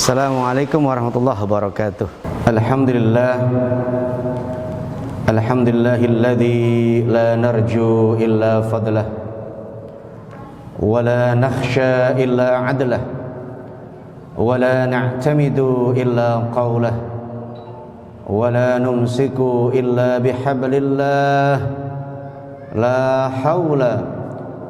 Assalamualaikum warahmatullahi wabarakatuh. Alhamdulillahilladzi la narju illa fadlah wa la nakhsha illa adlah wa la na'tamidu illa qawlah wa la numsiku illa bihablillah la hawla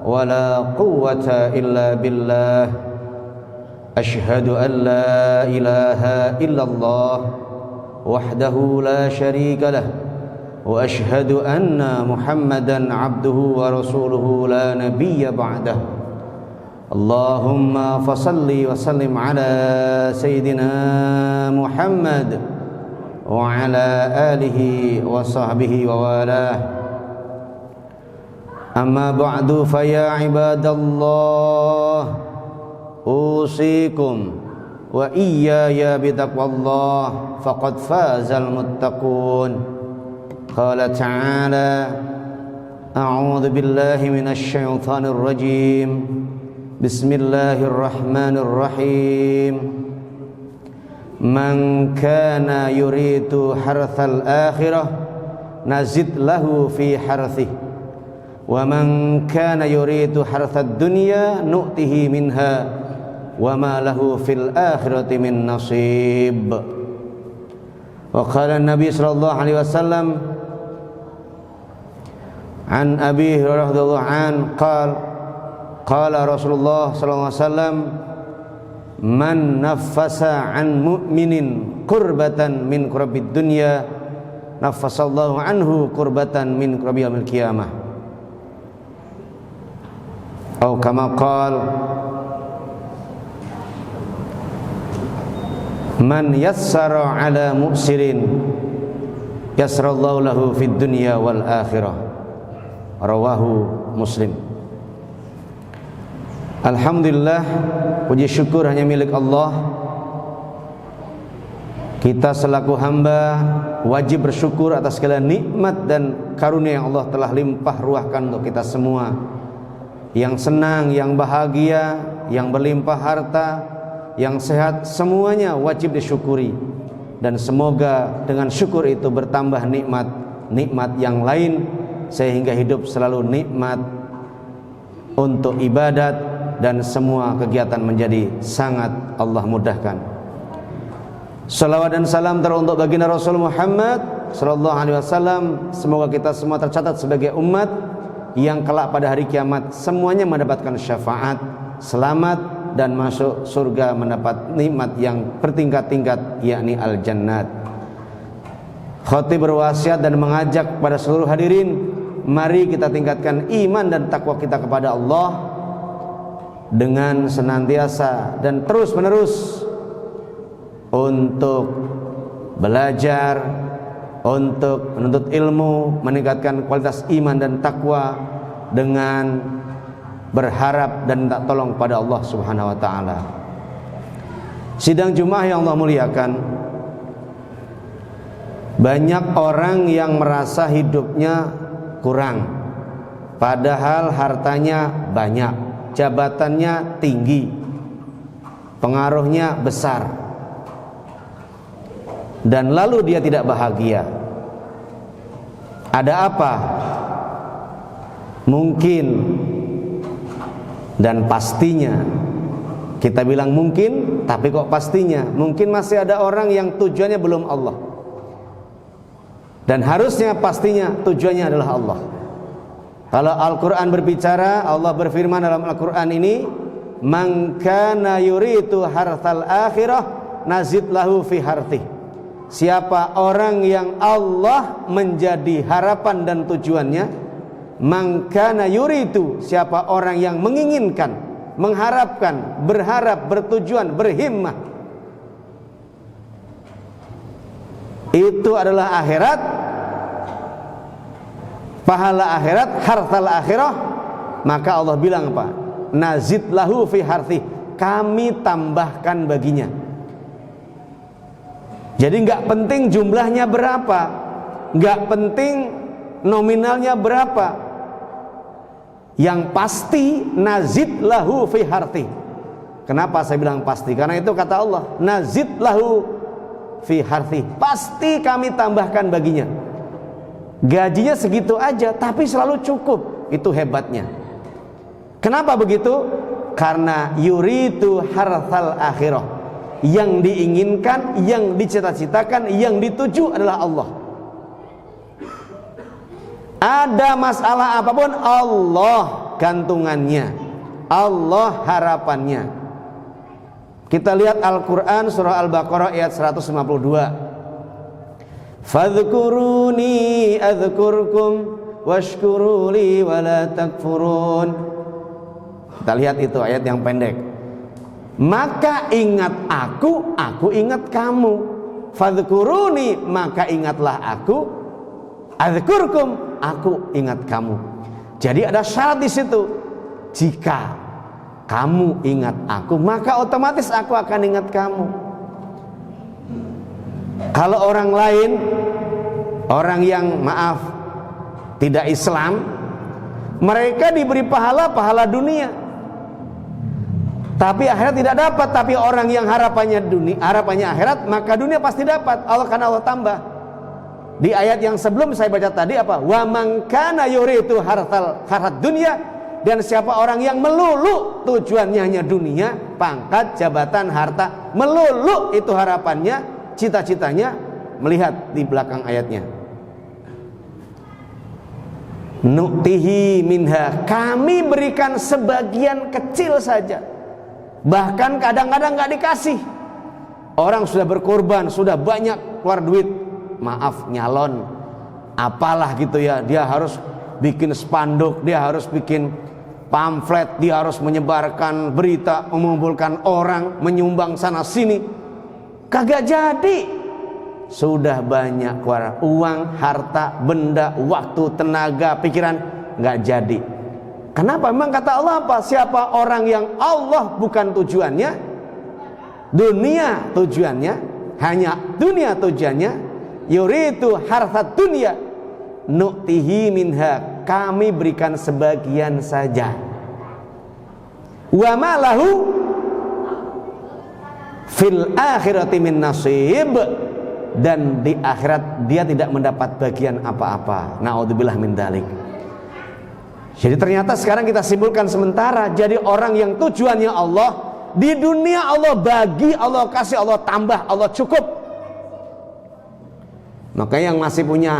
wa la quwwata illa billah. Ashhadu an la ilaha illallah wahdahu la syarika lah wa ashhadu anna Muhammadan abduhu wa rasuluhu la nabiyya ba'dah. Allahumma fasalli wa sallim ala sayyidina Muhammad wa ala alihi wa sahbihi wa walah. Amma ba'du fa ya ibadallah, usikum wa iyaya bitaqwallah faqad fazal muttaqun. Qala ta'ala a'udzu billahi minasy syaithanir rajim. Bismillahirrahmanirrahim. Man kana yuridu harthal akhirah nazid lahu fi harthihi wa man kana yuridu harthad dunya nu'tihi minha wa ma lahu fil akhirati min nasib. Wa qala an-nabi sallallahu alaihi wasallam an Abi Hurairah radhiyallahu an qala Rasulullah sallallahu alaihi wasallam man naffasa an mu'minin kurbatan min kurabid dunya naffasallahu anhu kurbatan min kurabil yaumil qiyamah. Atau kama qala man yassara ala mu'sirin yassarallahu lahu fid dunya wal akhirah. Rawahu Muslim. Alhamdulillah, puji syukur hanya milik Allah. Kita selaku hamba wajib bersyukur atas segala nikmat dan karunia yang Allah telah limpah ruahkan untuk kita semua. Yang senang, yang bahagia, yang berlimpah harta, yang sehat, semuanya wajib disyukuri. Dan semoga dengan syukur itu bertambah nikmat yang lain, sehingga hidup selalu nikmat untuk ibadat dan semua kegiatan menjadi sangat Allah mudahkan. Salawat dan salam teruntuk baginda Rasul Muhammad sallallahu alaihi wasallam. Semoga kita semua tercatat sebagai umat yang kelak pada hari kiamat semuanya mendapatkan syafaat, selamat dan masuk surga, mendapat nikmat yang bertingkat-tingkat, yakni al-jannat. Khatib berwasiat dan mengajak pada seluruh hadirin, mari kita tingkatkan iman dan takwa kita kepada Allah dengan senantiasa dan terus-menerus untuk belajar, untuk menuntut ilmu, meningkatkan kualitas iman dan takwa dengan berharap dan minta tolong pada Allah Subhanahu wa taala. Sidang Jumat yang Allah muliakan, banyak orang yang merasa hidupnya kurang, padahal hartanya banyak, jabatannya tinggi, pengaruhnya besar, dan lalu dia tidak bahagia. Ada apa? Mungkin dan pastinya, kita bilang mungkin, tapi kok pastinya? Mungkin masih ada orang yang tujuannya belum Allah, dan harusnya pastinya tujuannya adalah Allah. Kalau Al-Quran berbicara, Allah berfirman dalam Al-Quran ini, man kana yuridu harthal akhirah nazid lahu fi harthih. Siapa orang yang Allah menjadi harapan dan tujuannya, man kana yuridu, siapa orang yang menginginkan, mengharapkan, berharap, bertujuan, berhimmah, itu adalah akhirat, pahala akhirat, hartal akhirah, maka Allah bilang apa? Nazid lahu fi harthi, kami tambahkan baginya. Jadi nggak penting jumlahnya berapa, nggak penting nominalnya berapa, yang pasti nazid lahu fi harthi, Kenapa saya bilang pasti? Karena itu kata Allah, nazid lahu fi harthi, pasti kami tambahkan baginya. Gajinya segitu aja tapi selalu cukup. Itu hebatnya. Kenapa begitu? Karena yuridu harthal akhirah, yang diinginkan, yang dicita-citakan, yang dituju adalah Allah. Ada masalah apapun, Allah gantungannya, Allah harapannya. Kita lihat Al-Quran surah Al-Baqarah ayat 152. Fadhkuruni adzkurkum washkuruli wala takfurun. Kita lihat itu ayat yang pendek. Maka ingat aku ingat kamu. Fadhkuruni, maka ingatlah aku. Adzkurkum, aku ingat kamu. Jadi ada syarat di situ. Jika kamu ingat aku, maka otomatis aku akan ingat kamu. Kalau orang lain, orang yang maaf tidak Islam, mereka diberi pahala dunia, tapi akhirat tidak dapat. Tapi orang yang harapannya akhirat, maka dunia pasti dapat. Karena Allah tambah. Di ayat yang sebelum saya baca tadi apa? Wa man kana yuridu harthad dunya, dan siapa orang yang melulu tujuannya hanya dunia, pangkat, jabatan, harta, melulu itu harapannya, cita-citanya, melihat di belakang ayatnya. Nu'tihi minha, kami berikan sebagian kecil saja. Bahkan kadang-kadang gak dikasih. Orang sudah berkorban, sudah banyak keluar duit, maaf, nyalon apalah gitu ya, dia harus bikin spanduk, dia harus bikin pamflet, dia harus menyebarkan berita, mengumpulkan orang, menyumbang sana sini, kagak jadi. Sudah banyak keluar uang, harta, benda, waktu, tenaga, pikiran, nggak jadi. Kenapa? Memang kata Allah apa? Siapa orang yang Allah bukan tujuannya, dunia tujuannya, hanya dunia tujuannya, yuridu harthat dunya, nu'tihi minha, kami berikan sebagian saja. Wa ma lahu fil akhirati min nasib, dan di akhirat dia tidak mendapat bagian apa-apa. Naudzubillah min dzalik. Jadi ternyata sekarang kita simpulkan sementara, jadi orang yang tujuannya Allah, di dunia Allah bagi, Allah kasih, Allah tambah, Allah cukup. Makanya yang masih punya,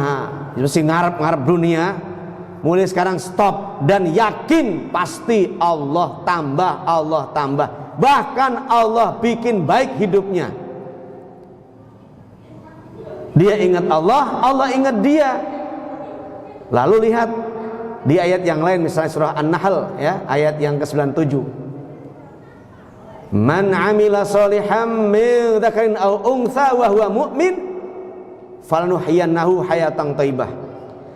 masih ngarep dunia, mulai sekarang stop dan yakin pasti Allah tambah, Allah tambah. Bahkan Allah bikin baik hidupnya. Dia ingat Allah, Allah ingat dia. Lalu lihat di ayat yang lain, misalnya surah An-Nahl ya, ayat yang ke-97. Man 'amila sholihan min dzakarin aw untha wa huwa mu'min falanuhyiyannahu hayatan thayyibah.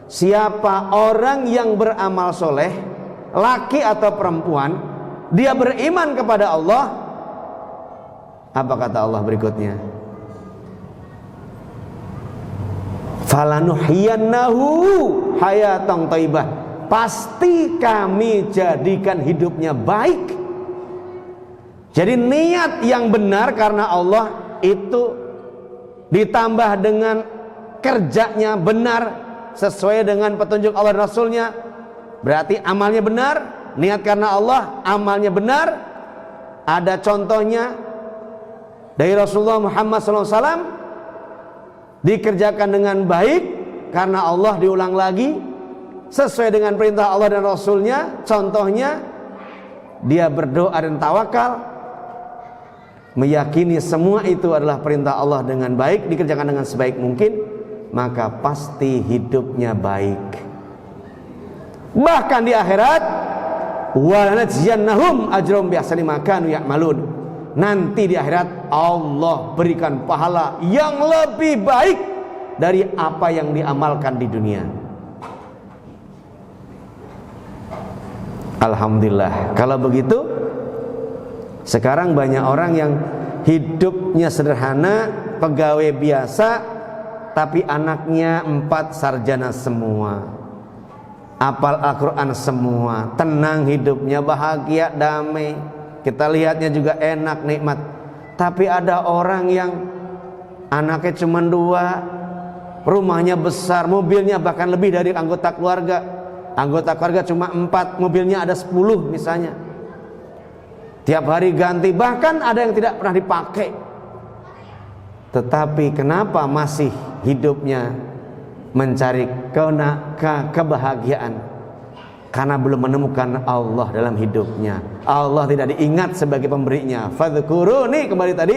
Siapa orang yang beramal soleh, laki atau perempuan, dia beriman kepada Allah, apa kata Allah berikutnya? Falanuhyiyannahu hayatan thayyibah, pasti kami jadikan hidupnya baik. Jadi niat yang benar karena Allah itu ditambah dengan kerjanya benar sesuai dengan petunjuk Allah dan Rasulnya, berarti amalnya benar. Niat karena Allah, amalnya benar. Ada contohnya dari Rasulullah Muhammad SAW, dikerjakan dengan baik karena Allah, diulang lagi sesuai dengan perintah Allah dan Rasulnya. Contohnya dia berdoa dan tawakal, meyakini semua itu adalah perintah Allah dengan baik, dikerjakan dengan sebaik mungkin, maka pasti hidupnya baik. Bahkan di akhirat, wa lanajziyannahum ajrahum bi ahsani ma kanu ya'malun, nanti di akhirat Allah berikan pahala yang lebih baik dari apa yang diamalkan di dunia. Alhamdulillah. Kalau begitu, sekarang banyak orang yang hidupnya sederhana, pegawai biasa, tapi anaknya 4 sarjana semua, hafal Al-Quran semua, tenang hidupnya, bahagia, damai. kita lihatnya juga enak, nikmat. Tapi ada orang yang anaknya cuma 2, rumahnya besar, mobilnya bahkan lebih dari anggota keluarga. Anggota keluarga cuma 4, mobilnya ada 10 misalnya. Tiap hari ganti, bahkan ada yang tidak pernah dipakai. Tetapi kenapa masih hidupnya mencari kebahagiaan? Karena belum menemukan Allah dalam hidupnya. Allah tidak diingat sebagai pemberinya. Fadhkuruni, kembali tadi,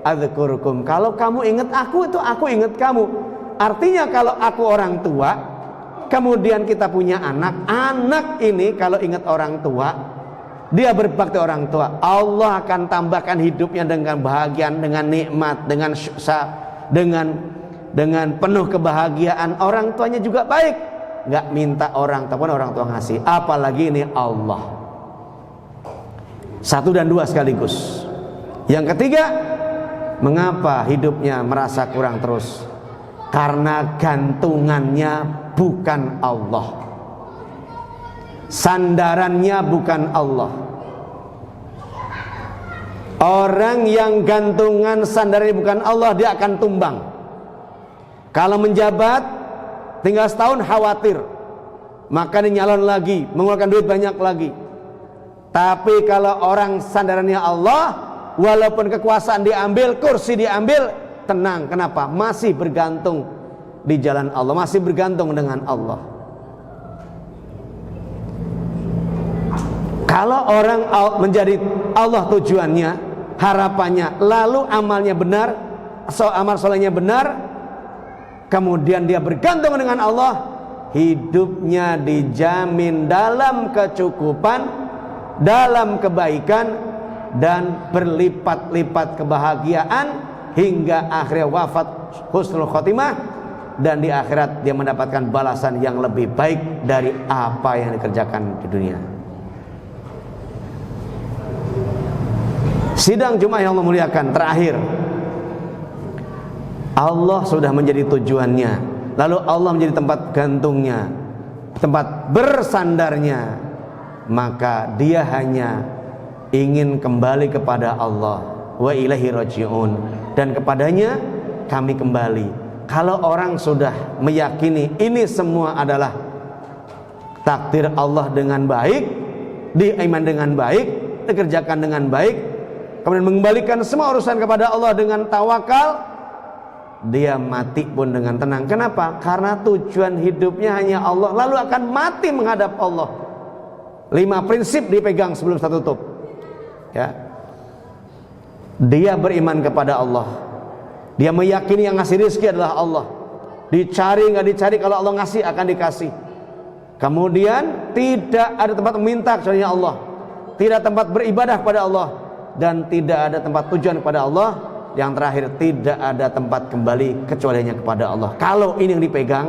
adzkurukum. Kalau kamu ingat aku, itu aku ingat kamu. Artinya kalau aku orang tua, kemudian kita punya anak, anak ini kalau ingat orang tua, dia berbakti orang tua, Allah akan tambahkan hidupnya dengan bahagia, dengan nikmat, dengan penuh kebahagiaan. Orang tuanya juga baik, nggak minta orang tua pun orang tua ngasih, apalagi ini Allah. 1 dan 2 sekaligus. Yang ketiga, mengapa hidupnya merasa kurang terus? Karena gantungannya bukan Allah, sandarannya bukan Allah. Orang yang gantungan sandarannya bukan Allah, dia akan tumbang. Kalau menjabat tinggal setahun khawatir, maka nyalon lagi, mengeluarkan duit banyak lagi. Tapi kalau orang sandarannya Allah, walaupun kekuasaan diambil, kursi diambil, tenang. Kenapa? Masih bergantung di jalan Allah, masih bergantung dengan Allah. Kalau orang menjadi Allah tujuannya, harapannya, lalu amalnya benar, amal solehnya benar, kemudian dia bergantung dengan Allah, hidupnya dijamin dalam kecukupan, dalam kebaikan, dan berlipat-lipat kebahagiaan hingga akhirnya wafat husnul khotimah, dan di akhirat dia mendapatkan balasan yang lebih baik dari apa yang dikerjakan di dunia. Sidang Jumat yang Allah muliakan terakhir, Allah sudah menjadi tujuannya, lalu Allah menjadi tempat gantungnya, tempat bersandarnya, maka dia hanya ingin kembali kepada Allah. Wa ilaihi raji'un, dan kepadanya kami kembali. Kalau orang sudah meyakini ini semua adalah takdir Allah dengan baik, diiman dengan baik, dikerjakan dengan baik, kemudian mengembalikan semua urusan kepada Allah dengan tawakal, dia mati pun dengan tenang. Kenapa? Karena tujuan hidupnya hanya Allah, lalu akan mati menghadap Allah. 5 prinsip dipegang sebelum saya tutup, ya. Dia beriman kepada Allah, dia meyakini yang ngasih rezeki adalah Allah, dicari nggak dicari, kalau Allah ngasih akan dikasih. Kemudian tidak ada tempat meminta kecuali Allah, tidak tempat beribadah kepada Allah, dan tidak ada tempat tujuan kepada Allah. Yang terakhir, tidak ada tempat kembali kecuali hanya kepada Allah. Kalau ini yang dipegang,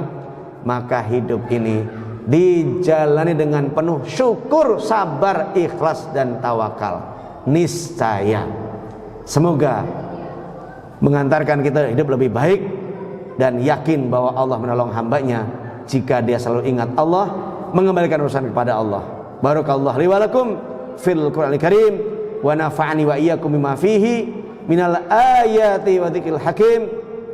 maka hidup ini dijalani dengan penuh syukur, sabar, ikhlas, dan tawakal. Niscaya semoga mengantarkan kita hidup lebih baik dan yakin bahwa Allah menolong hambanya jika dia selalu ingat Allah, mengembalikan urusan kepada Allah. Barakallahu li wa lakum fil Qur'anil Karim, wa nafa'ani wa iyyakum bima fihi minal ayati wa dzikril hakim,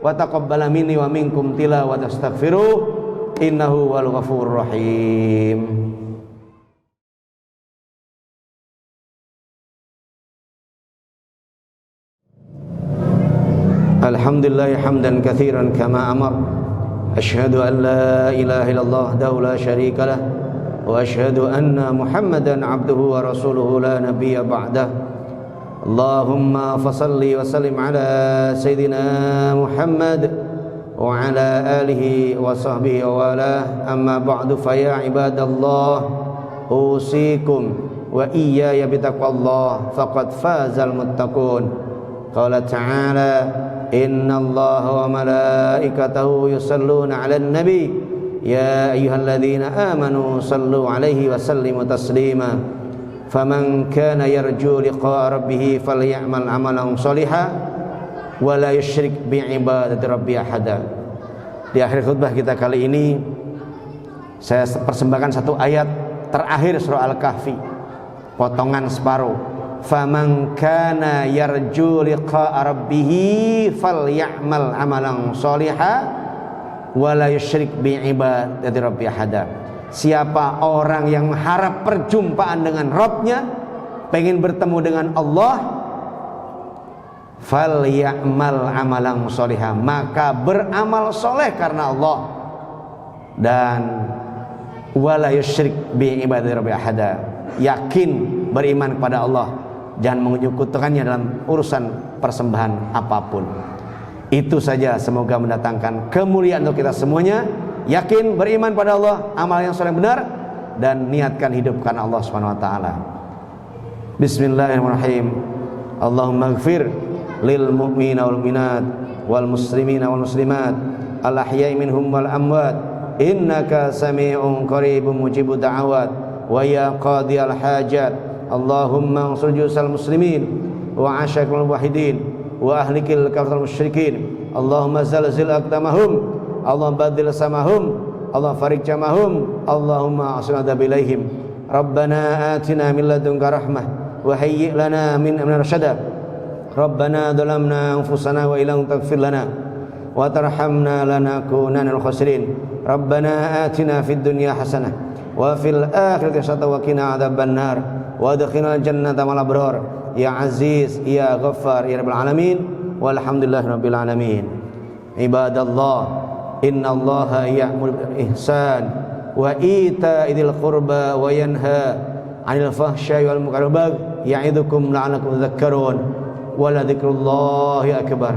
wa taqabbala minni wa minkum tilawata astaghfiruh, innahu wal ghafurur rahim. Alhamdulillah hamdan katsiran kama amar, asyhadu an la ilaha illallah wahdahu la syarika lah, wa asyhadu anna Muhammadan abduhu wa rasuluhu la nabiyya ba'dah. Allahumma fasalli wa sallim ala Sayyidina Muhammad wa ala alihi wa sahbihi wa ala, amma ba'du, fa ya ibadallah, usikum wa iyaya bitaqwallah, faqad fazal muttaqun. Qala ta'ala, inna allaha wa malaikatahu yusalluna ala nabi, ya ayyuhalladzina amanu sallu alaihi wa sallimu taslima. Faman kana yarju liqa'a rabbih falyamal amalan shalihan wa la yusyrik bi ibadati rabbih ahada. Di akhir khutbah kita kali ini, saya persembahkan satu ayat terakhir surah Al-Kahfi, potongan separuh. faman kana yarju liqa'a rabbih falyamal amalan sholihan wa la yusyrik bi ibadati rabbih ahada. Siapa orang yang mengharap perjumpaan dengan Rabbnya, pengen bertemu dengan Allah, falyamal amalan sholihan, maka beramal soleh karena Allah, dan wala yusyrik bi ibadati rabbih ahada, yakin beriman kepada Allah, jangan menyekutukannya dalam urusan persembahan apapun. Itu saja, semoga mendatangkan kemuliaan untuk kita semuanya. Yakin beriman pada Allah, amal yang soleh benar, dan niatkan hidup karena Allah Subhanahu wa taala. Bismillahirrahmanirrahim. Allahumma ighfir lil mu'minina wal mu'minat wal muslimina wal muslimat al ahya'i minhum wal amwat innaka sami'un qaribun mujibud da'awat wa ya qadiyal hajat. Allahumma ansur jusal muslimin wa asyakul wahidin wa ahlikil kafirul musyrikin. Allahumma zalzil aqdamahum, Allahumma badil samahum, Allahumma farik jamahum, Allahumma asna dabilaihim. Rabbana atina min ladunka rahmah wa hayyi' lana min amrina rasyada. Rabbana dhalamna anfusana wa illam taghfir lana wa tarhamna lanakunanna minal khasirin. Rabbana atina fid dunya hasanah wa fil akhirati hasanah wa qina adzaban nar wa adkhilna jannata ma'al abrar ya aziz ya ghaffar ya rabbal alamin walhamdulillahi rabbil alamin. Ibadallah, innallaha ya'muru bil ihsan wa ita'i dzil qurba wa yanha 'anil fahsya'i wal munkari wal baghi ya'idukum la'allakum tadhakkarun wa la dzikrullahi akbar.